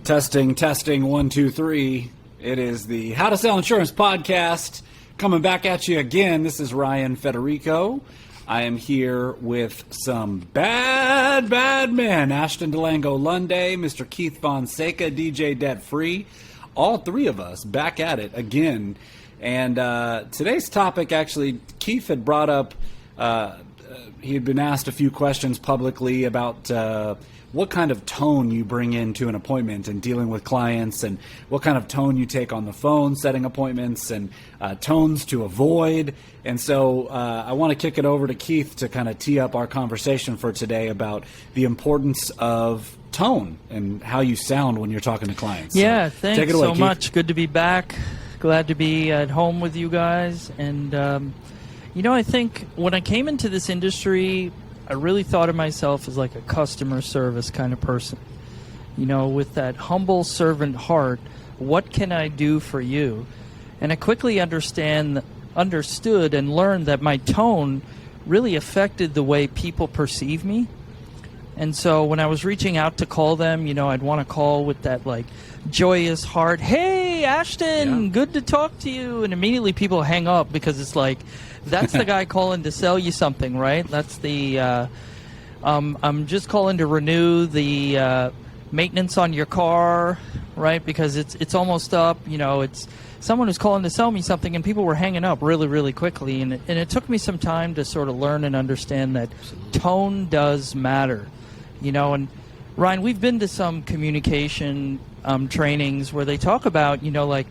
Testing, 1, 2, 3. It is the How to Sell Insurance podcast coming back at you again. This is Ryan Federico. I am here with some bad men. Ashton Delango Lunday, Mr. Keith Fonseca, DJ Debt Free. All three of us back at it again. And today's topic, actually, Keith had brought up, he had been asked a few questions publicly about what kind of tone you bring into an appointment and dealing with clients, and what kind of tone you take on the phone setting appointments, and tones to avoid. And so I want to kick it over to Keith to kind of tee up our conversation for today about the importance of tone and how you sound when you're talking to clients. Yeah, so thanks take it away, so Keith. much. Good to be back. Glad to be at home with you guys. And, I think when I came into this industry, I really thought of myself as like a customer service kind of person. With that humble servant heart, what can I do for you? And I quickly understood and learned that my tone really affected the way people perceive me. And so when I was reaching out to call them, I'd want to call with that like joyous heart. Hey, Ashton, good to talk to you. And immediately people hang up because it's like, that's the guy calling to sell you something, right? That's the, I'm just calling to renew the maintenance on your car, right? Because it's almost up, it's someone who's calling to sell me something, and people were hanging up really, really quickly. And it took me some time to sort of learn and understand that tone does matter, and Ryan, we've been to some communication trainings where they talk about, like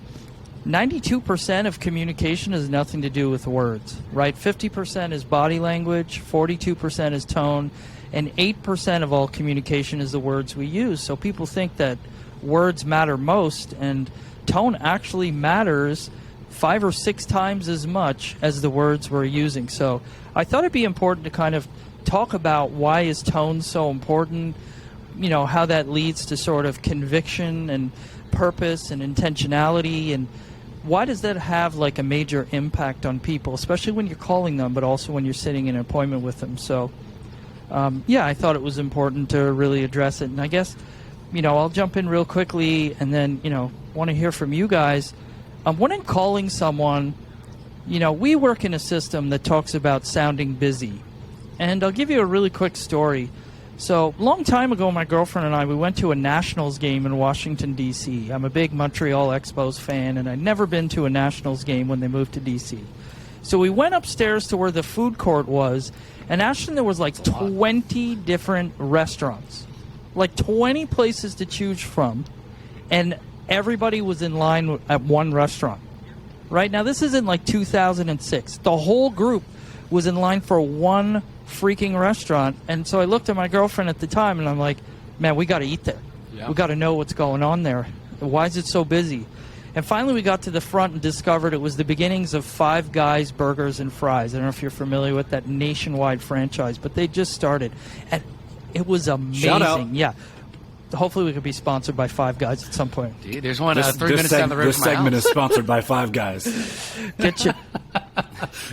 92% of communication has nothing to do with words, right? 50% is body language, 42% is tone, and 8% of all communication is the words we use. So people think that words matter most, and tone actually matters 5 or 6 times as much as the words we're using. So I thought it'd be important to kind of talk about why is tone so important, how that leads to sort of conviction and purpose and intentionality, and why does that have like a major impact on people, especially when you're calling them, but also when you're sitting in an appointment with them. So, I thought it was important to really address it. And I guess, I'll jump in real quickly and then, want to hear from you guys. When I'm calling someone, we work in a system that talks about sounding busy. And I'll give you a really quick story. So, a long time ago, my girlfriend and I, we went to a Nationals game in Washington, D.C. I'm a big Montreal Expos fan, and I'd never been to a Nationals game when they moved to D.C. So we went upstairs to where the food court was, and Ashton, there was like 20 different restaurants. Like 20 places to choose from, and everybody was in line at one restaurant. Right? Now, this isn't like 2006. The whole group was in line for one freaking restaurant. And so I looked at my girlfriend at the time, and I'm like, man, we got to eat there. Yeah. We got to know what's going on there. Why is it so busy? And finally we got to the front and discovered it was the beginnings of Five Guys Burgers and Fries. I don't know if you're familiar with that nationwide franchise, but they just started. And it was amazing. Shout out. Yeah. Hopefully we could be sponsored by Five Guys at some point. Dude, there's one 3 minutes down the road This from my segment house. is sponsored by Five Guys. Get you.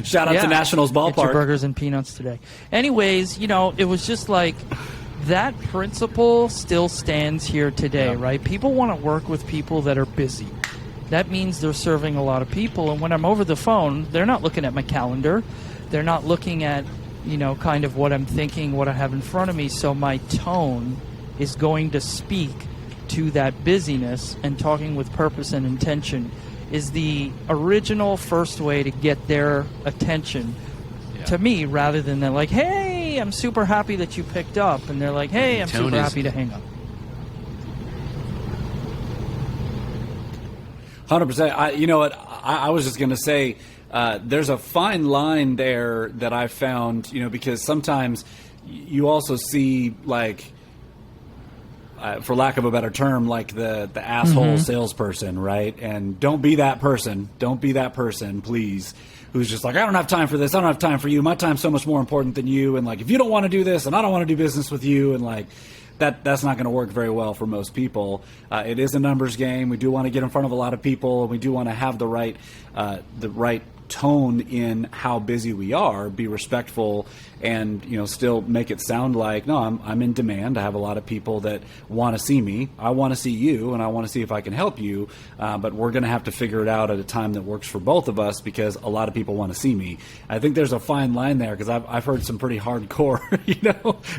Shout out to Nationals Ballpark. Get your burgers and peanuts today. Anyways, it was just like that principle still stands here today, right? People want to work with people that are busy. That means they're serving a lot of people. And when I'm over the phone, they're not looking at my calendar. They're not looking at, kind of what I'm thinking, what I have in front of me. So my tone is going to speak to that busyness, and talking with purpose and intention is the original first way to get their attention to me, rather than they're like, hey, I'm super happy that you picked up, and they're like, hey, I'm super happy to hang up. 100%. You know what? I was just going to say there's a fine line there that I found, because sometimes you also see, like, for lack of a better term, like the asshole salesperson, right? And don't be that person. Don't be that person, please, who's just like, I don't have time for this. I don't have time for you. My time's so much more important than you. And like, if you don't want to do this, and I don't want to do business with you, and like, that's not going to work very well for most people. It is a numbers game. We do want to get in front of a lot of people, and we do want to have the right tone in how busy we are, be respectful, and still make it sound like, no, I'm in demand. I have a lot of people that want to see me. I want to see you, and I want to see if I can help you. But we're going to have to figure it out at a time that works for both of us, because a lot of people want to see me. I think there's a fine line there, because I've heard some pretty hardcore,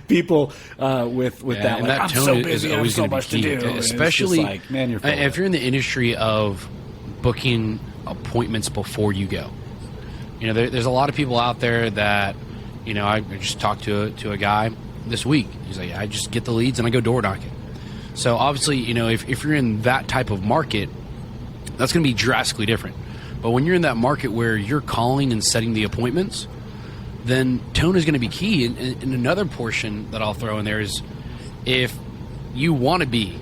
people with that. And like, that I'm tone so busy, is I have always so going to much be key, to do. especially like, man, you're if you're in the industry of booking appointments before you go. There's a lot of people out there that, I just talked to a guy this week. He's like, I just get the leads and I go door knocking. So obviously, if you're in that type of market, that's going to be drastically different. But when you're in that market where you're calling and setting the appointments, then tone is going to be key. And another portion that I'll throw in there is, if you want to be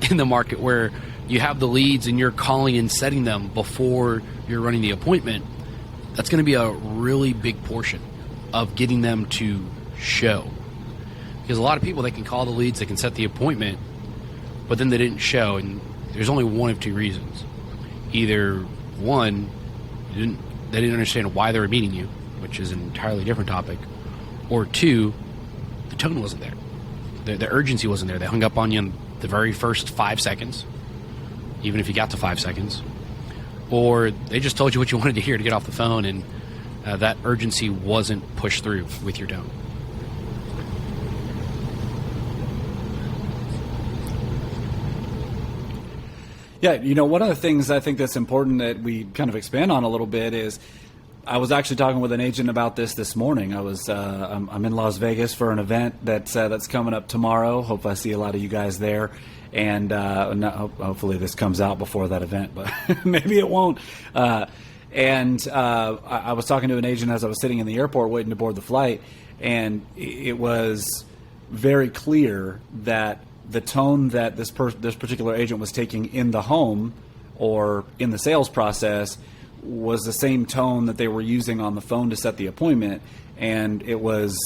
in the market where you have the leads and you're calling and setting them before you're running the appointment, that's going to be a really big portion of getting them to show. Because a lot of people, they can call the leads, they can set the appointment, but then they didn't show. And there's only one of two reasons. Either one, they didn't understand why they were meeting you, which is an entirely different topic, or two, the tone wasn't there. The urgency wasn't there. They hung up on you in the very first 5 seconds, even if you got to 5 seconds. Or they just told you what you wanted to hear to get off the phone, and that urgency wasn't pushed through with your tone. Yeah, one of the things I think that's important that we kind of expand on a little bit is, I was actually talking with an agent about this morning. I'm in Las Vegas for an event that's coming up tomorrow. Hope I see a lot of you guys there. And hopefully this comes out before that event, but maybe it won't. I was talking to an agent as I was sitting in the airport waiting to board the flight, and it was very clear that the tone that this particular agent was taking in the home or in the sales process was the same tone that they were using on the phone to set the appointment, and it was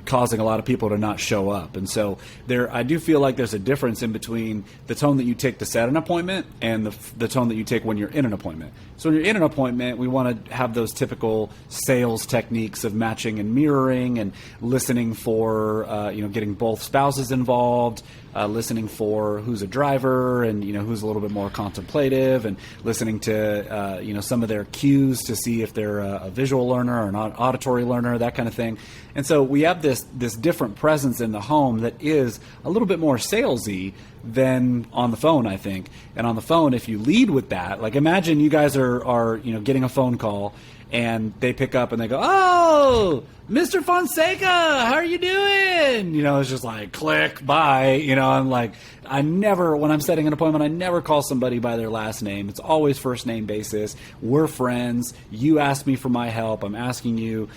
causing a lot of people to not show up. And so I do feel like there's a difference in between the tone that you take to set an appointment and the tone that you take when you're in an appointment. So when you're in an appointment, we want to have those typical sales techniques of matching and mirroring, and listening for getting both spouses involved, listening for who's a driver and who's a little bit more contemplative, and listening to some of their cues to see if they're a visual learner or an auditory learner, that kind of thing. And so we have this different presence in the home that is a little bit more salesy than on the phone, I think. And on the phone, if you lead with that, like imagine you guys are getting a phone call, and they pick up and they go, "Oh, Mr. Fonseca, how are you doing?" It's just like, click, bye. I'm like, when I'm setting an appointment, I never call somebody by their last name. It's always first name basis. We're friends. You asked me for my help. I'm asking you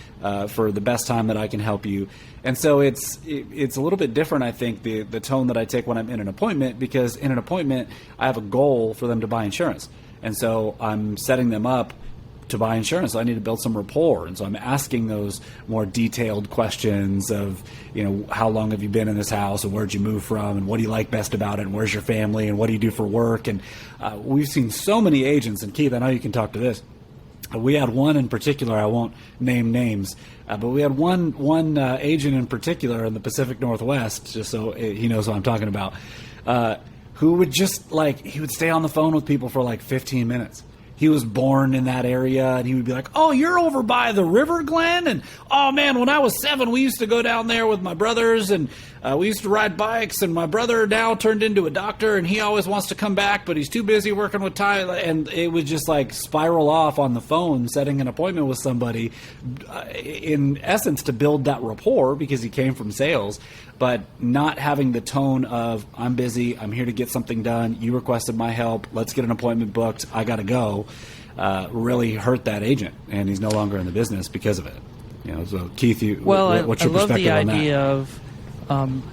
for the best time that I can help you. And so it's a little bit different, I think, the tone that I take when I'm in an appointment, because in an appointment, I have a goal for them to buy insurance. And so I'm setting them up to buy insurance. So I need to build some rapport. And so I'm asking those more detailed questions of, how long have you been in this house, and where'd you move from, and what do you like best about it, and where's your family, and what do you do for work? And we've seen so many agents, and Keith, I know you can talk to this. We had one in particular, I won't name names, but we had one agent in particular in the Pacific Northwest, just so he knows what I'm talking about, who would just he would stay on the phone with people for 15 minutes. He was born in that area, and he would be like, "Oh, you're over by the river, Glen? And oh man, when I was 7, we used to go down there with my brothers, and we used to ride bikes, and my brother now turned into a doctor, and he always wants to come back, but he's too busy working with Ty." And it would just spiral off on the phone, setting an appointment with somebody, in essence to build that rapport, because he came from sales, but not having the tone of, "I'm busy, I'm here to get something done, you requested my help, let's get an appointment booked, I gotta go," really hurt that agent, and he's no longer in the business because of it. So Keith, what's your perspective on that? I love the idea of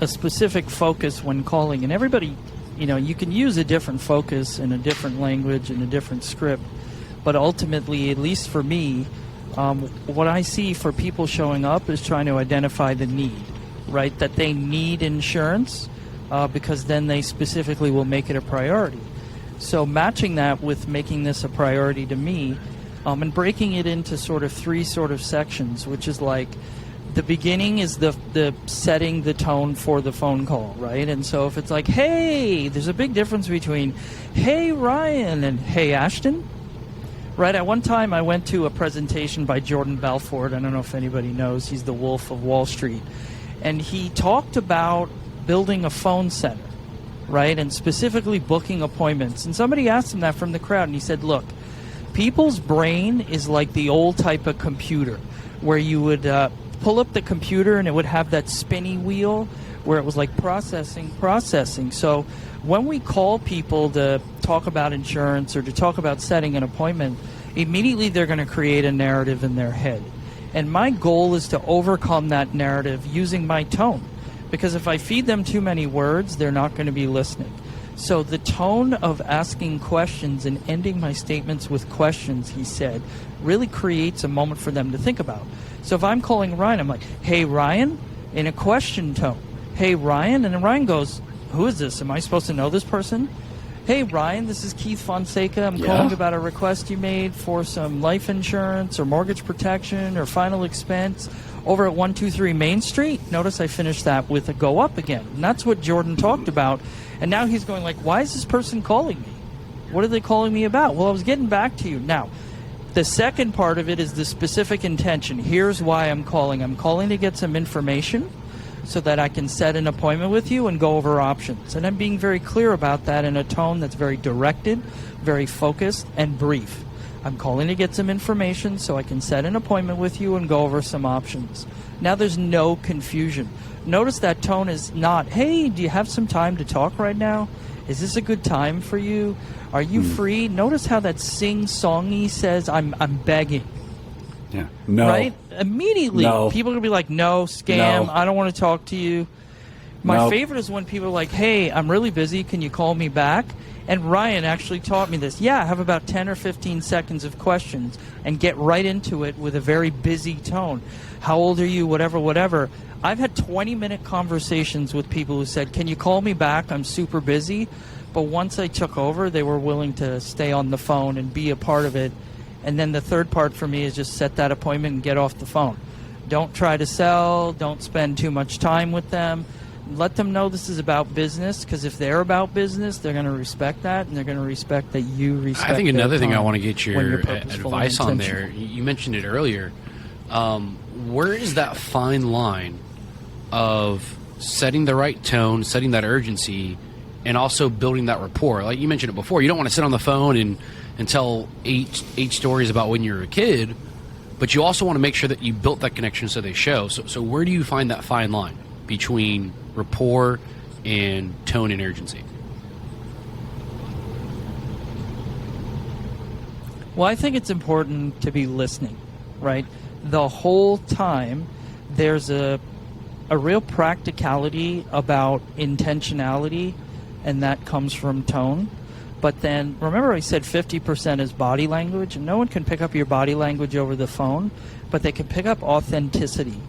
a specific focus when calling, and everybody, you can use a different focus in a different language and a different script, but ultimately, at least for me, what I see for people showing up is trying to identify the need, right? That they need insurance, because then they specifically will make it a priority. So matching that with making this a priority to me, and breaking it into sort of three sort of sections, which is like the beginning is the setting the tone for the phone call, right? And so if it's like, hey, there's a big difference between, hey, Ryan, and hey, Ashton. Right, at one time I went to a presentation by Jordan Belfort. I don't know if anybody knows. He's the Wolf of Wall Street. And he talked about building a phone center, right, and specifically booking appointments. And somebody asked him that from the crowd, and he said, look, people's brain is like the old type of computer where you would pull up the computer and it would have that spinny wheel where it was like processing. So when we call people to talk about insurance or to talk about setting an appointment, immediately they're going to create a narrative in their head. And my goal is to overcome that narrative using my tone. Because if I feed them too many words, they're not going to be listening. So the tone of asking questions and ending my statements with questions, he said, really creates a moment for them to think about. So if I'm calling Ryan, I'm like, hey, Ryan, in a question tone. Hey, Ryan. And then Ryan goes, who is this? Am I supposed to know this person? Hey, Ryan, this is Keith Fonseca. I'm calling about a request you made for some life insurance or mortgage protection or final expense over at 123 Main Street. Notice I finished that with a go up again. And that's what Jordan talked about. And now he's going like, why is this person calling me? What are they calling me about? Well, I was getting back to you. Now, the second part of it is the specific intention. Here's why I'm calling. I'm calling to get some information so that I can set an appointment with you and go over options. And I'm being very clear about that in a tone that's very directed, very focused, and brief. I'm calling to get some information so I can set an appointment with you and go over some options. Now there's no confusion. Notice that tone is not, hey, do you have some time to talk right now? Is this a good time for you? Are you free? Notice how that sing-songy says, I'm begging. Yeah. No. Right? Immediately, No. people are going to be like, no, scam, No. I don't want to talk to you. My Nope. favorite is when people are like, hey, I'm really busy, can you call me back? And Ryan actually taught me this. Yeah, I have about 10 or 15 seconds of questions and get right into it with a very busy tone. How old are you? Whatever. I've had 20-minute conversations with people who said, can you call me back? I'm super busy. But once I took over, they were willing to stay on the phone and be a part of it. And then the third part for me is just set that appointment and get off the phone. Don't try to sell. Don't spend too much time with them. Let them know this is about business, because if they're about business, they're going to respect that, and they're going to respect that you respect I think another thing I time want to get when your you're purposeful and advice on intentional. there, you mentioned it earlier. Where is that fine line of setting the right tone, setting that urgency, and also building that rapport? Like you mentioned it before, you don't want to sit on the phone and tell eight stories about when you were a kid, but you also want to make sure that you built that connection so they show. So where do you find that fine line between rapport and tone and urgency? Well, I think it's important to be listening, right? The whole time there's a real practicality about intentionality, and that comes from tone. But then, remember I said 50% is body language, and no one can pick up your body language over the phone, but they can pick up authenticity.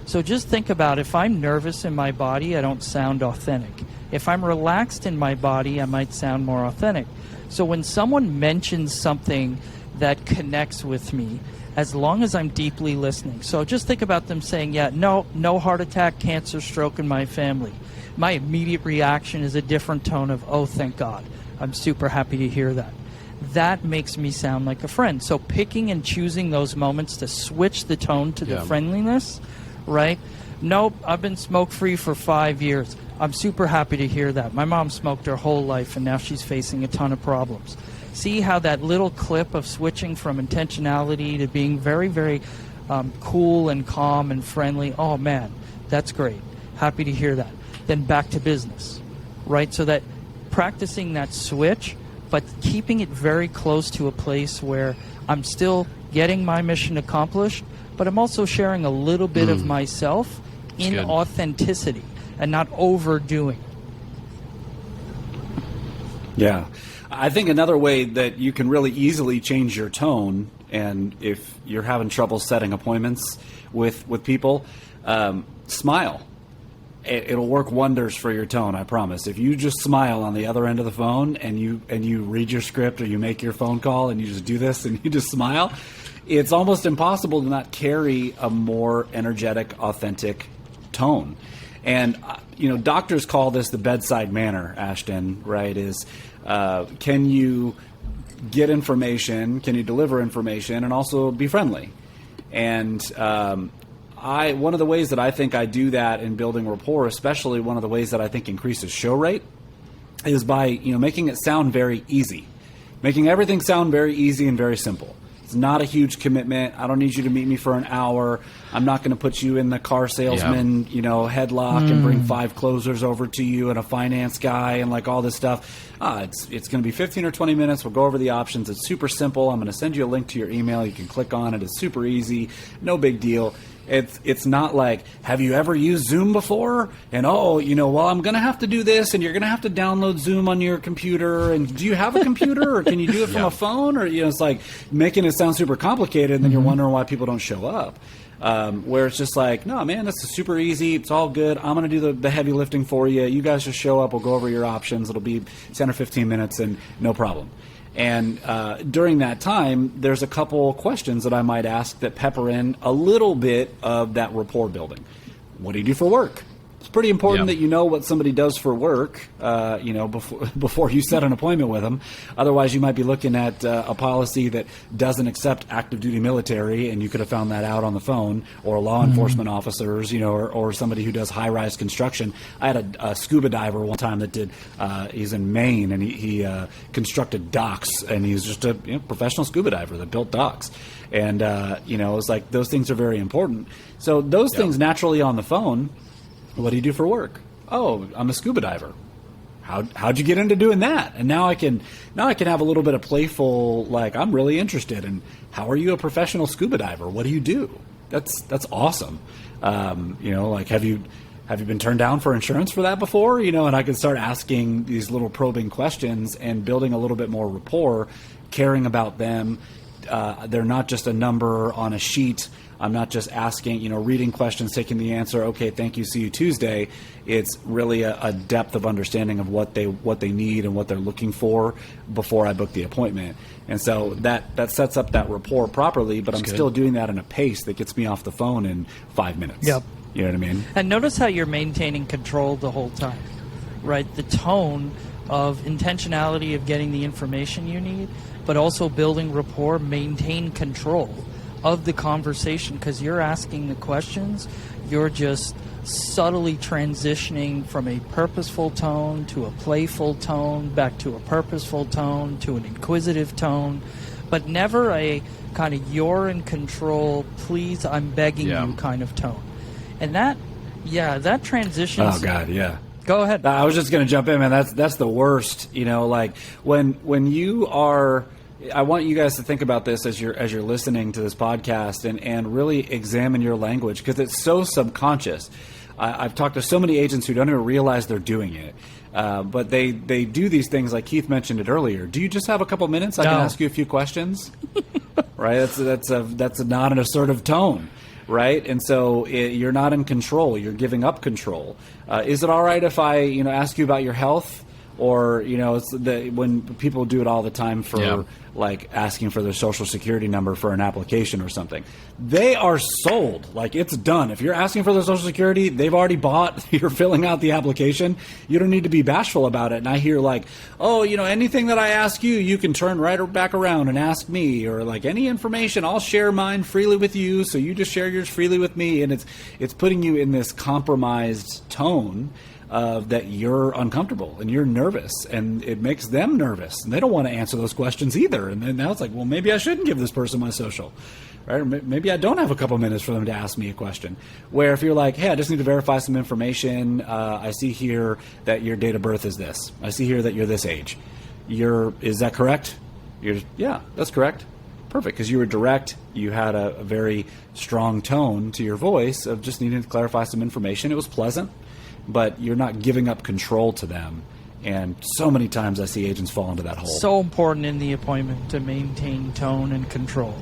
So just think about, if I'm nervous in my body, I don't sound authentic. If I'm relaxed in my body, I might sound more authentic. So when someone mentions something that connects with me, as long as I'm deeply listening. So just think about them saying, yeah, no heart attack, cancer, stroke in my family. My immediate reaction is a different tone of, oh, thank God. I'm super happy to hear that. That makes me sound like a friend. So picking and choosing those moments to switch the tone to the friendliness, right? Nope, I've been smoke-free for 5 years. I'm super happy to hear that. My mom smoked her whole life, and now she's facing a ton of problems. See how that little clip of switching from intentionality to being very, very cool and calm and friendly, oh, man, that's great. Happy to hear that. Then back to business, right? So that practicing that switch, but keeping it very close to a place where I'm still getting my mission accomplished, but I'm also sharing a little bit of myself in good. Authenticity and not overdoing. Yeah. I think another way that you can really easily change your tone, and if you're having trouble setting appointments with people, smile. it'll work wonders for your tone, I promise. If you just smile on the other end of the phone and you read your script or you make your phone call and you just do this and you just smile, it's almost impossible to not carry a more energetic, authentic tone. And, doctors call this the bedside manner, Ashton, right? Can you get information, can you deliver information, and also be friendly? And one of the ways that I think I do that in building rapport, especially one of the ways that I think increases show rate, is by making it sound very easy, making everything sound very easy and very simple. It's not a huge commitment. I don't need you to meet me for an hour. I'm not going to put you in the car salesman, headlock and bring 5 closers over to you and a finance guy and like all this stuff. It's going to be 15 or 20 minutes. We'll go over the options. It's super simple. I'm going to send you a link to your email. You can click on it. It's super easy. No big deal. It's not like, have you ever used Zoom before? And I'm going to have to do this, and you're going to have to download Zoom on your computer. And do you have a computer, or can you do it from a phone? Or it's like making it sound super complicated, and then you're wondering why people don't show up. Where it's just like, no, man, this is super easy. It's all good. I'm going to do the heavy lifting for you. You guys just show up. We'll go over your options. It'll be 10 or 15 minutes, and no problem. And during that time, there's a couple questions that I might ask that pepper in a little bit of that rapport building. What do you do for work? It's pretty important that you know what somebody does for work, before you set an appointment with them. Otherwise, you might be looking at a policy that doesn't accept active duty military, and you could have found that out on the phone, or law enforcement officers, or somebody who does high-rise construction. I had a scuba diver one time that did. He's in Maine, and he constructed docks, and he's just a professional scuba diver that built docks. And it's like those things are very important. So those things naturally on the phone. What do you do for work? Oh, I'm a scuba diver. How'd you get into doing that? And now I can have a little bit of playful, like, I'm really interested in, how are you a professional scuba diver? What do you do? That's awesome. Like, have you been turned down for insurance for that before? And I can start asking these little probing questions and building a little bit more rapport, caring about them. They're not just a number on a sheet. I'm not just asking, reading questions, taking the answer, okay, thank you, see you Tuesday. It's really a depth of understanding of what they need and what they're looking for before I book the appointment. And so that sets up that rapport properly, but I'm still doing that in a pace that gets me off the phone in 5 minutes. Yep. You know what I mean? And notice how you're maintaining control the whole time, right? The tone of intentionality of getting the information you need, but also building rapport, maintain control of the conversation, because you're asking the questions, you're just subtly transitioning from a purposeful tone to a playful tone, back to a purposeful tone to an inquisitive tone, but never a kind of you're in control, please, I'm begging you kind of tone. And that transition. Oh, God, yeah. Go ahead. I was just going to jump in, man. That's the worst. Like when you are. I want you guys to think about this as you're listening to this podcast and really examine your language, because it's so subconscious. I've talked to so many agents who don't even realize they're doing it, but they do these things like Keith mentioned it earlier. Do you just have a couple minutes? I can ask you a few questions. Right? That's not an assertive tone. Right, and so you're not in control. You're giving up control. Is it all right if I, ask you about your health? Or, it's when people do it all the time for like asking for their social security number for an application or something, they are sold. Like, it's done. If you're asking for their social security, they've already bought. You're filling out the application. You don't need to be bashful about it. And I hear like, oh, anything that I ask you, you can turn right back around and ask me, or like any information, I'll share mine freely with you. So you just share yours freely with me. And it's putting you in this compromised tone that you're uncomfortable and you're nervous, and it makes them nervous, and they don't want to answer those questions either. And then now it's like, well, maybe I shouldn't give this person my social, right? Or maybe I don't have a couple minutes for them to ask me a question. Where if you're like, hey, I just need to verify some information. I see here that your date of birth is this. I see here that you're this age. Is that correct? Yeah, that's correct. Perfect, because you were direct. You had a very strong tone to your voice of just needing to clarify some information. It was pleasant, but you're not giving up control to them. And so many times I see agents fall into that hole. So important in the appointment to maintain tone and control.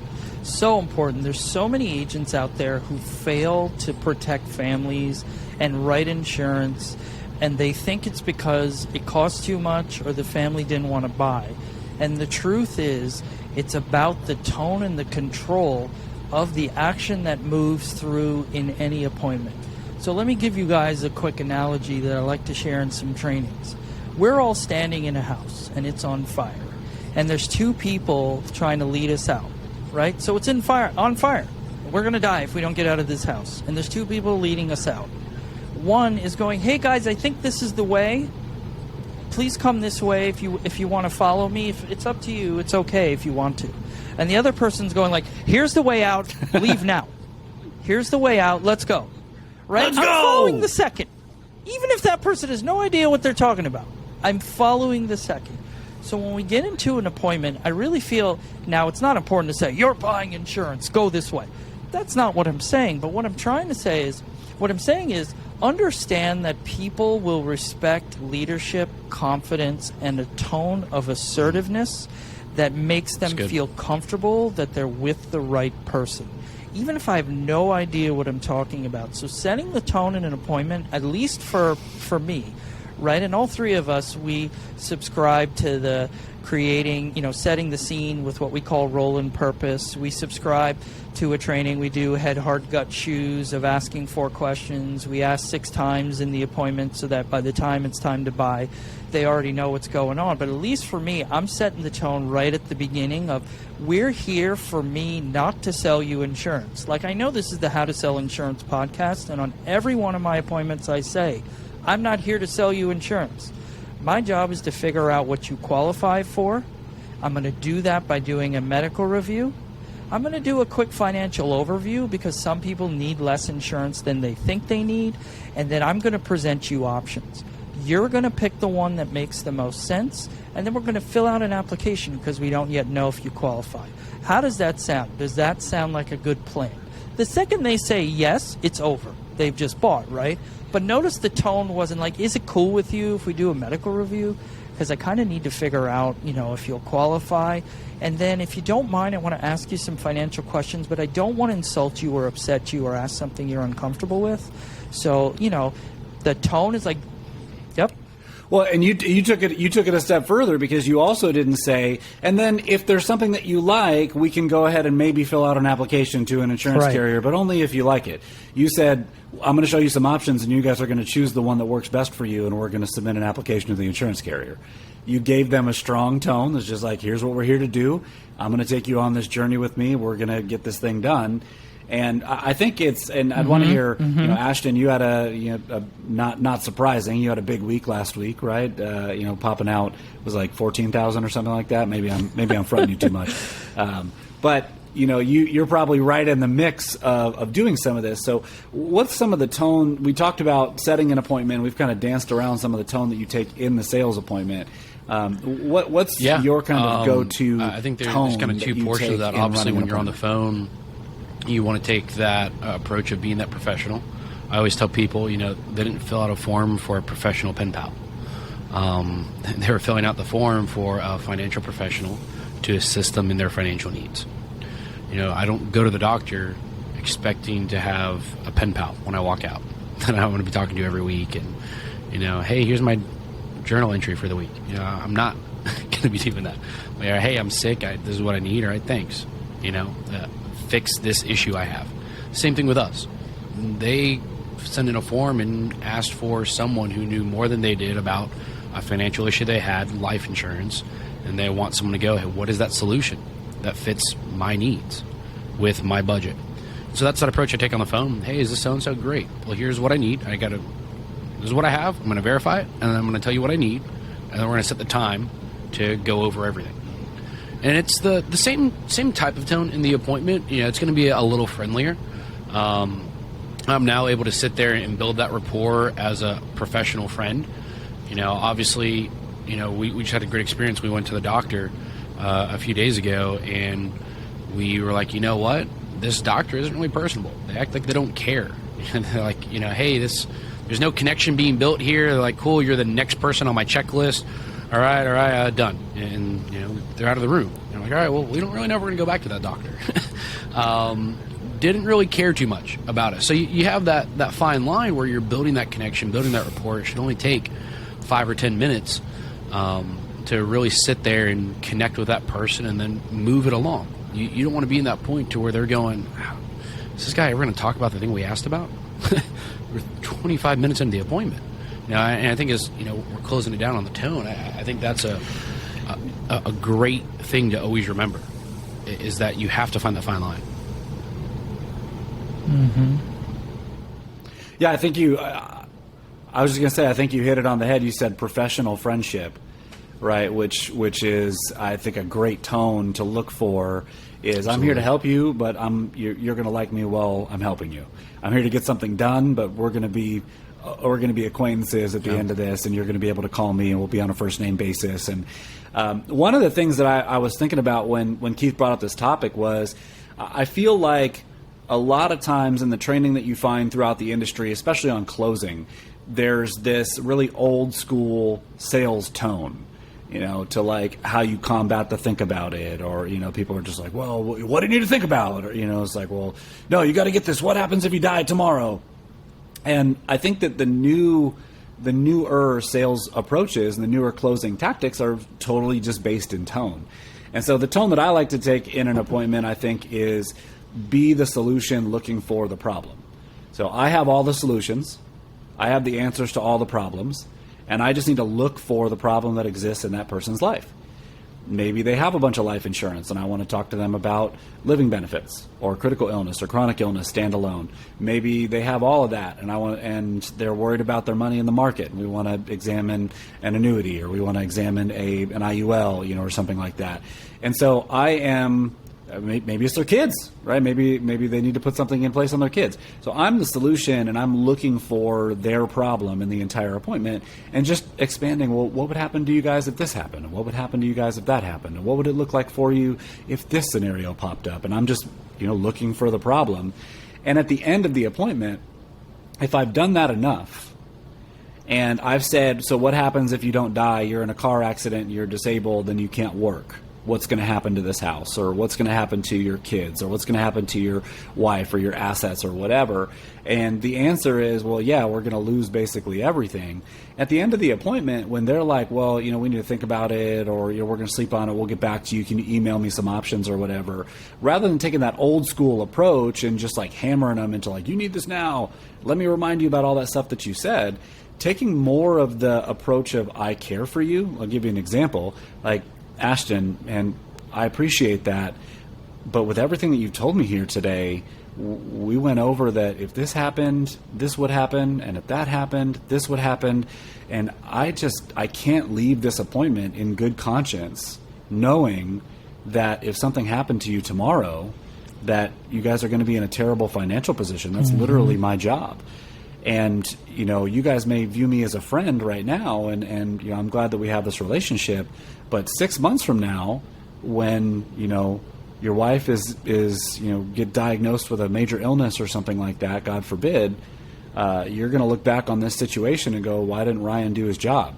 So important. There's so many agents out there who fail to protect families and write insurance, and they think it's because it costs too much or the family didn't want to buy. And the truth is, it's about the tone and the control of the action that moves through in any appointment. So let me give you guys a quick analogy that I like to share in some trainings. We're all standing in a house, and it's on fire. And there's two people trying to lead us out, right? So it's on fire. We're going to die if we don't get out of this house. And there's two people leading us out. One is going, hey guys, I think this is the way. Please come this way if you want to follow me. If it's up to you, it's okay if you want to. And the other person's going like, here's the way out, leave now. Here's the way out, let's go. Right? Let's I'm go! following the second. Even if that person has no idea what they're talking about. I'm following the second. So when we get into an appointment, I really feel, now it's not important to say, you're buying insurance, go this way. That's not what I'm saying. But what I'm trying to say is, understand that people will respect leadership, confidence, and a tone of assertiveness that makes them feel comfortable that they're with the right person, even if I have no idea what I'm talking about. So setting the tone in an appointment, at least for me, right? And all three of us, we subscribe to the setting the scene with what we call role and purpose. We subscribe to a training. We do head, heart, gut, shoes of asking 4 questions. We ask 6 times in the appointment so that by the time it's time to buy, they already know what's going on. But at least for me, I'm setting the tone right at the beginning of, we're here for me not to sell you insurance. Like, I know this is the How to Sell Insurance podcast, and on every one of my appointments I say, I'm not here to sell you insurance. My job is to figure out what you qualify for. I'm going to do that by doing a medical review. I'm going to do a quick financial overview because some people need less insurance than they think they need. And then I'm going to present you options. You're going to pick the one that makes the most sense. And then we're going to fill out an application because we don't yet know if you qualify. How does that sound? Does that sound like a good plan? The second they say yes, it's over. They've just bought, right? But notice the tone wasn't like, is it cool with you if we do a medical review? Because I kind of need to figure out, if you'll qualify. And then if you don't mind, I want to ask you some financial questions, but I don't want to insult you or upset you or ask something you're uncomfortable with. So, the tone is like, yep. Well, and you took it a step further because you also didn't say, and then if there's something that you like, we can go ahead and maybe fill out an application to an insurance carrier, but only if you like it. You said, I'm going to show you some options, and you guys are going to choose the one that works best for you, and we're going to submit an application to the insurance carrier. You gave them a strong tone that's just like, here's what we're here to do. I'm going to take you on this journey with me. We're going to get this thing done. And I think I'd want to hear, Ashton, you had not surprising, you had a big week last week, right? Popping out was like 14,000 or something like that. Maybe I'm fronting you too much. But you're probably right in the mix of doing some of this. So what's some of the tone? We talked about setting an appointment. We've kind of danced around some of the tone that you take in the sales appointment. What's your kind of go-to I think there's kind of 2 portions of that. Obviously, when you're on the phone, you want to take that approach of being that professional. I always tell people, they didn't fill out a form for a professional pen pal. They were filling out the form for a financial professional to assist them in their financial needs. I don't go to the doctor expecting to have a pen pal when I walk out that I want to be talking to every week and, hey, here's my journal entry for the week. I'm not going to be doing that. Hey, I'm sick. This is what I need. All right, thanks. Fix this issue I have. Same thing with us. They sent in a form and asked for someone who knew more than they did about a financial issue they had, life insurance, and they want someone to go, hey, what is that solution that fits my needs with my budget? So that's that approach I take on the phone. Hey, is this so-and-so? Great. Well, here's what I need. This is what I have. I'm going to verify it, and then I'm going to tell you what I need, and then we're going to set the time to go over everything. And it's the same type of tone in the appointment. It's going to be a little friendlier. I'm now able to sit there and build that rapport as a professional friend. Obviously, we just had a great experience. We went to the doctor a few days ago, and we were like, you know what? This doctor isn't really personable. They act like they don't care. And they're like, hey, there's no connection being built here. They're like, cool, you're the next person on my checklist. All all right, done. And, they're out of the room. And I'm like, all right, well, we don't really know if we're going to go back to that doctor. Didn't really care too much about it. So you have that fine line where you're building that connection, building that rapport. It should only take 5 or 10 minutes to really sit there and connect with that person and then move it along. You don't want to be in that point to where they're going, is this guy ever going to talk about the thing we asked about? We're 25 minutes into the appointment. And I think as we're closing it down on the tone, I think that's a great thing to always remember, is that you have to find that fine line. Mm-hmm. Yeah, I think I was just going to say, I think you hit it on the head. You said professional friendship, right? Which is, I think, a great tone to look for. Is Absolutely. I'm here to help you, but you're going to like me while I'm helping you. I'm here to get something done, but we're going to be acquaintances at the end of this, and you're going to be able to call me, and we'll be on a first name basis. And one of the things that I was thinking about when Keith brought up this topic was, I feel like a lot of times in the training that you find throughout the industry, especially on closing, there's this really old school sales tone, to like how you combat the think about it, or, people are just like, well, what do you need to think about? Or, it's like, well, no, you got to get this. What happens if you die tomorrow? And I think that the newer sales approaches and the newer closing tactics are totally just based in tone. And so the tone that I like to take in an appointment, I think, is be the solution looking for the problem. So I have all the solutions. I have the answers to all the problems. And I just need to look for the problem that exists in that person's life. Maybe they have a bunch of life insurance and I want to talk to them about living benefits or critical illness or chronic illness standalone. Maybe they have all of that and they're worried about their money in the market, and we want to examine an annuity, or we want to examine an IUL, or something like that. And so maybe it's their kids, right? Maybe they need to put something in place on their kids. So I'm the solution, and I'm looking for their problem in the entire appointment, and just expanding, well, what would happen to you guys if this happened? And what would happen to you guys if that happened? And what would it look like for you if this scenario popped up? And I'm just, looking for the problem. And at the end of the appointment, if I've done that enough, and I've said, so what happens if you don't die? You're in a car accident, you're disabled, and you can't work. What's going to happen to this house, or what's going to happen to your kids, or what's going to happen to your wife or your assets or whatever. And the answer is, well, yeah, we're going to lose basically everything. At the end of the appointment, when they're like, well, we need to think about it, or we're going to sleep on it, we'll get back to you, can you email me some options or whatever, rather than taking that old school approach and just like hammering them into like, you need this now, let me remind you about all that stuff that you said, taking more of the approach of I care for you. I'll give you an example. Like, Ashton, and I appreciate that, but with everything that you've told me here today, we went over that if this happened, this would happen, and if that happened, this would happen, and I can't leave this appointment in good conscience knowing that if something happened to you tomorrow, that you guys are going to be in a terrible financial position. That's literally my job. And, you guys may view me as a friend right now, and I'm glad that we have this relationship. But 6 months from now, when, your wife is get diagnosed with a major illness or something like that, God forbid, you're going to look back on this situation and go, why didn't Ryan do his job?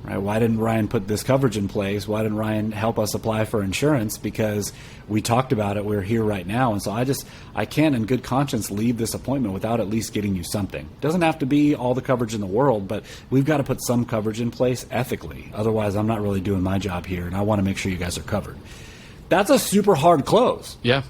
Right? Why didn't Ryan put this coverage in place? Why didn't Ryan help us apply for insurance? Because we talked about it. We're here right now. And so I can't in good conscience leave this appointment without at least getting you something. It doesn't have to be all the coverage in the world, but we've got to put some coverage in place ethically. Otherwise, I'm not really doing my job here, and I want to make sure you guys are covered. That's a super hard close. Yeah.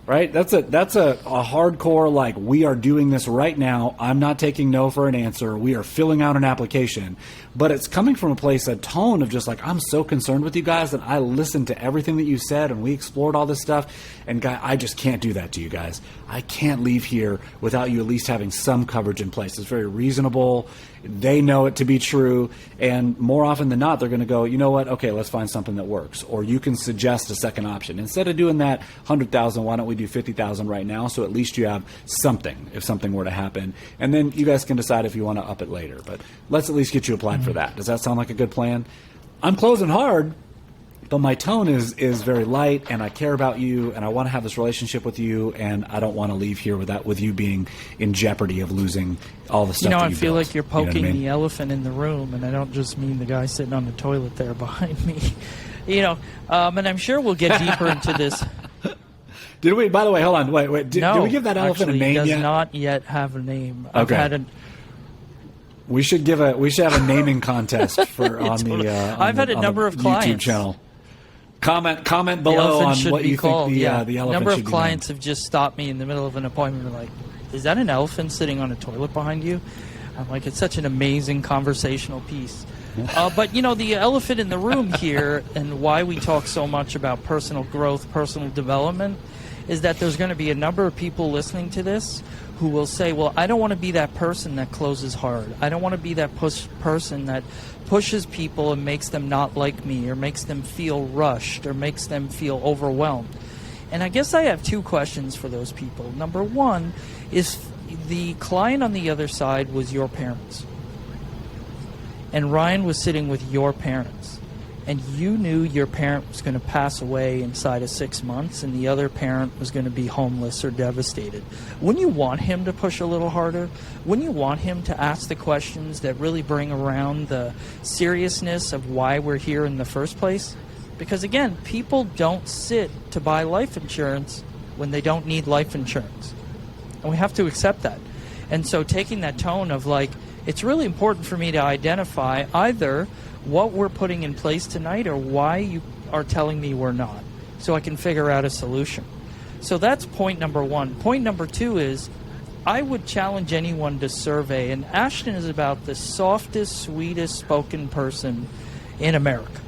Right? That's a hardcore, like, we are doing this right now. I'm not taking no for an answer. We are filling out an application. But it's coming from a tone of just like, I'm so concerned with you guys that I listened to everything that you said and we explored all this stuff. And I just can't do that to you guys. I can't leave here without you at least having some coverage in place. It's very reasonable. They know it to be true. And more often than not, they're going to go, you know what? Okay, let's find something that works. Or you can suggest a second option. Instead of doing that 100,000, why don't we do 50,000 right now? So at least you have something if something were to happen. And then you guys can decide if you want to up it later. But let's at least get you applied for that. Does that sound like a good plan? I'm closing hard, but my tone is very light, and I care about you, and I want to have this relationship with you, and I don't want to leave here with you being in jeopardy of losing all the stuff. I feel like you're poking the elephant in the room, and I don't just mean the guy sitting on the toilet there behind me. And I'm sure we'll get deeper into this. Did we? By the way, hold on. Wait. Did we give that elephant a name yet? He does not yet have a name. Okay. We should have a naming contest for I've had a number of clients. YouTube channel. Comment below on what you think the elephant should be. A number of clients have just stopped me in the middle of an appointment and like, is that an elephant sitting on a toilet behind you? I'm like, it's such an amazing conversational piece. But, the elephant in the room here and why we talk so much about personal growth, personal development, is that there's going to be a number of people listening to this who will say, well, I don't want to be that person that closes hard. I don't want to be that person that pushes people and makes them not like me or makes them feel rushed or makes them feel overwhelmed. And I guess I have two questions for those people. Number one is the client on the other side was your parents. And Ryan was sitting with your parents. And you knew your parent was going to pass away inside of 6 months and the other parent was going to be homeless or devastated. Wouldn't you want him to push a little harder? Wouldn't you want him to ask the questions that really bring around the seriousness of why we're here in the first place? Because again, people don't sit to buy life insurance when they don't need life insurance. And we have to accept that. And so taking that tone of like, it's really important for me to identify either what we're putting in place tonight or why you are telling me we're not, so I can figure out a solution. So that's point number one. Point number two is I would challenge anyone to survey, and Ashton is about the softest, sweetest spoken person in America.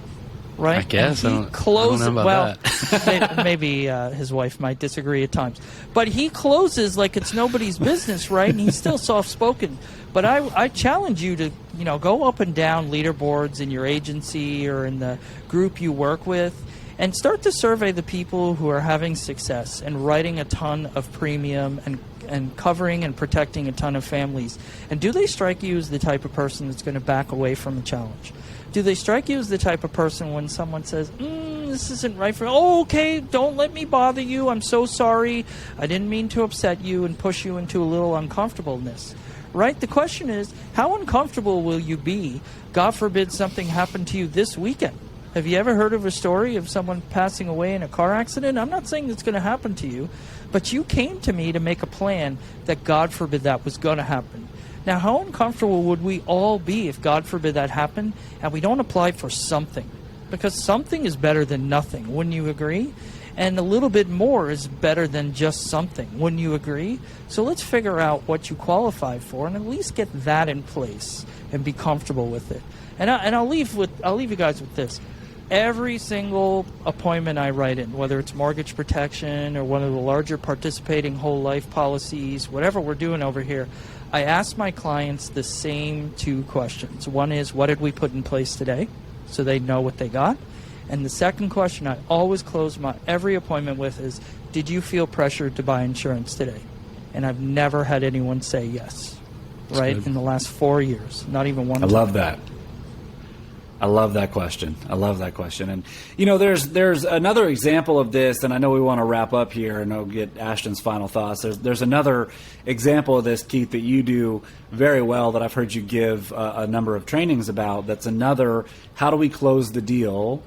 Right? I guess. I don't know about that. maybe his wife might disagree at times. But he closes like it's nobody's business, right? And he's still soft-spoken. But I challenge you to, go up and down leaderboards in your agency or in the group you work with and start to survey the people who are having success and writing a ton of premium and covering and protecting a ton of families. And do they strike you as the type of person that's going to back away from a challenge? Do they strike you as the type of person when someone says, this isn't right for me? Oh, okay, don't let me bother you. I'm so sorry. I didn't mean to upset you and push you into a little uncomfortableness. Right? The question is, how uncomfortable will you be? God forbid something happened to you this weekend. Have you ever heard of a story of someone passing away in a car accident? I'm not saying it's going to happen to you, but you came to me to make a plan that God forbid that was going to happen. Now, how uncomfortable would we all be if God forbid that happened and we don't apply for something? Because something is better than nothing. Wouldn't you agree? And a little bit more is better than just something. Wouldn't you agree? So let's figure out what you qualify for and at least get that in place and be comfortable with it. And I'll leave you guys with this. Every single appointment I write in, whether it's mortgage protection or one of the larger participating whole life policies, whatever we're doing over here, I ask my clients the same two questions. One is, what did we put in place today? So they know what they got. And the second question I always close every appointment with is, did you feel pressured to buy insurance today? And I've never had anyone say yes, right, in the last 4 years. Not even one. I love that. I love that question. And, there's another example of this, and I know we want to wrap up here, and I'll get Ashton's final thoughts. There's another example of this, Keith, that you do very well that I've heard you give a number of trainings about. That's another, how do we close the deal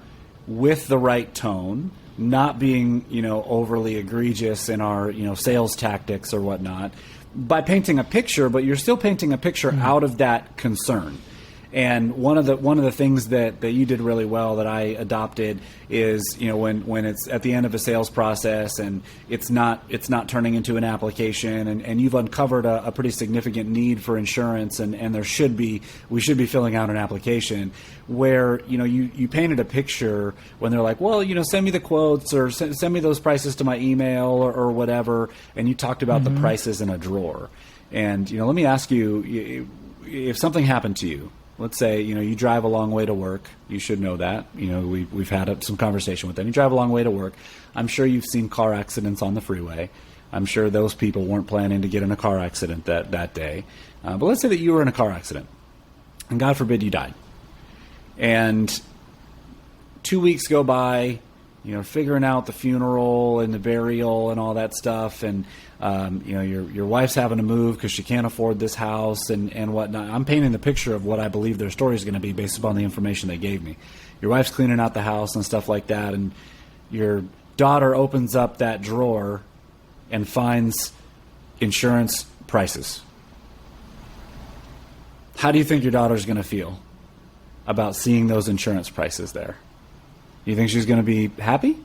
with the right tone, not being, overly egregious in our, sales tactics or whatnot, by painting a picture, but you're still painting a picture out of that concern. And one of the things that you did really well that I adopted is, when it's at the end of a sales process and it's not turning into an application and you've uncovered a pretty significant need for insurance and we should be filling out an application where, you painted a picture when they're like, well, send me the quotes or send me those prices to my email or whatever. And you talked about the prices in a drawer. And, let me ask you, if something happened to you, let's say, you drive a long way to work. You should know that. We've had some conversation with them. You drive a long way to work. I'm sure you've seen car accidents on the freeway. I'm sure those people weren't planning to get in a car accident that day. But let's say that you were in a car accident, and God forbid you died. And 2 weeks go by, figuring out the funeral and the burial and all that stuff, and your wife's having to move because she can't afford this house and whatnot. I'm painting the picture of what I believe their story is going to be based upon the information they gave me. Your wife's cleaning out the house and stuff like that, and your daughter opens up that drawer and finds insurance prices. How do you think your daughter's going to feel about seeing those insurance prices there? Do you think she's going to be happy?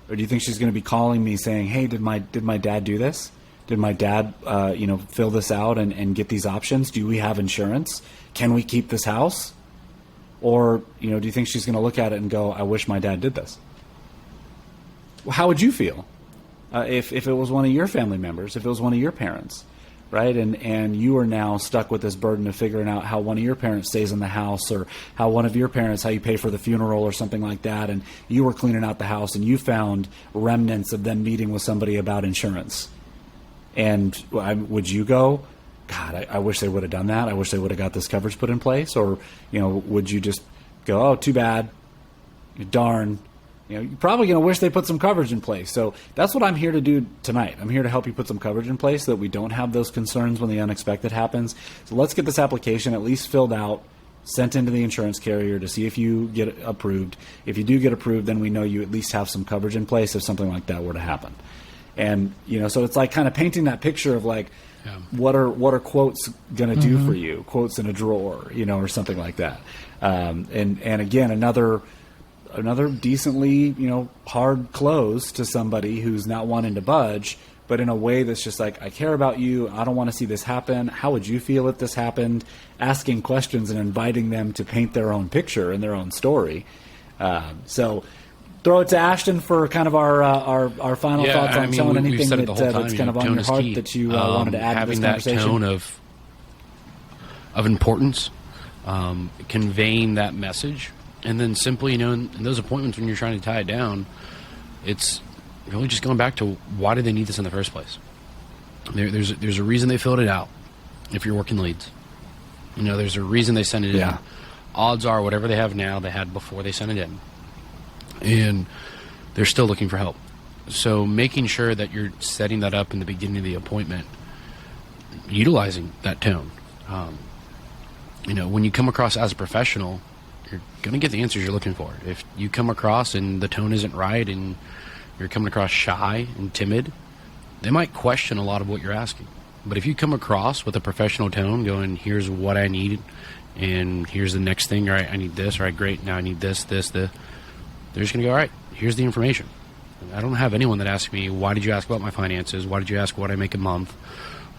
Or do you think she's going to be calling me saying, hey, did my dad do this? Did my dad, fill this out and get these options? Do we have insurance? Can we keep this house? Or, do you think she's going to look at it and go, I wish my dad did this? Well, how would you feel if it was one of your family members, if it was one of your parents, right? And you are now stuck with this burden of figuring out how one of your parents stays in the house, or how one of your parents, how you pay for the funeral or something like that, and you were cleaning out the house and you found remnants of them meeting with somebody about insurance. And would you go, God, I wish they would have done that. I wish they would have got this coverage put in place. Or, would you just go, oh, too bad, darn. You're probably going to wish they put some coverage in place. So that's what I'm here to do tonight. I'm here to help you put some coverage in place so that we don't have those concerns when the unexpected happens. So let's get this application at least filled out, sent into the insurance carrier to see if you get approved. If you do get approved, then we know you at least have some coverage in place if something like that were to happen. And, so it's like kind of painting that picture of like, what are quotes going to do for you? Quotes in a drawer, or something like that. And again, another decently, hard close to somebody who's not wanting to budge, but in a way that's just like, I care about you. I don't want to see this happen. How would you feel if this happened? Asking questions and inviting them to paint their own picture and their own story. So throw it to Ashton for kind of our final thoughts on someone, anything that's kind of on your heart that you wanted to add to this conversation. Having that tone of importance, conveying that message. And then simply, in those appointments when you're trying to tie it down, it's really just going back to why did they need this in the first place? There's a reason they filled it out if you're working leads. There's a reason they sent it in. Odds are whatever they have now, they had before they sent it in. And they're still looking for help. So making sure that you're setting that up in the beginning of the appointment, utilizing that tone. When you come across as a professional, you're going to get the answers you're looking for. If you come across and the tone isn't right and you're coming across shy and timid, they might question a lot of what you're asking. But if you come across with a professional tone going, here's what I need and here's the next thing, all right, I need this, all right, great, now I need this, they're just going to go, all right, here's the information. I don't have anyone that asks me, why did you ask about my finances? Why did you ask what I make a month?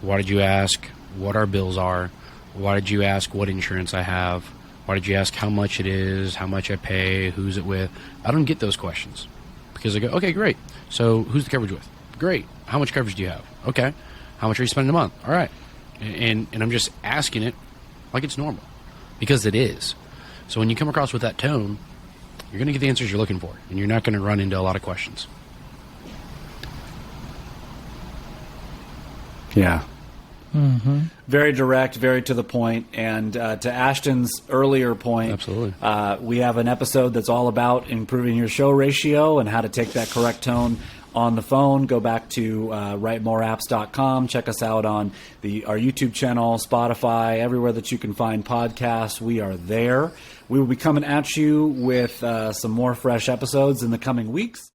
Why did you ask what our bills are? Why did you ask what insurance I have? Why did you ask how much it is, how much I pay, who's it with? I don't get those questions because I go, okay, great. So who's the coverage with? Great. How much coverage do you have? Okay. How much are you spending a month? All right. And I'm just asking it like it's normal because it is. So when you come across with that tone, you're going to get the answers you're looking for and you're not going to run into a lot of questions. Yeah. Mm-hmm. Very direct, very to the point. And to Ashton's earlier point, absolutely, we have an episode that's all about improving your show ratio and how to take that correct tone on the phone. Go back to writemoreapps.com. Check us out on our YouTube channel, Spotify, everywhere that you can find podcasts. We are there. We will be coming at you with some more fresh episodes in the coming weeks.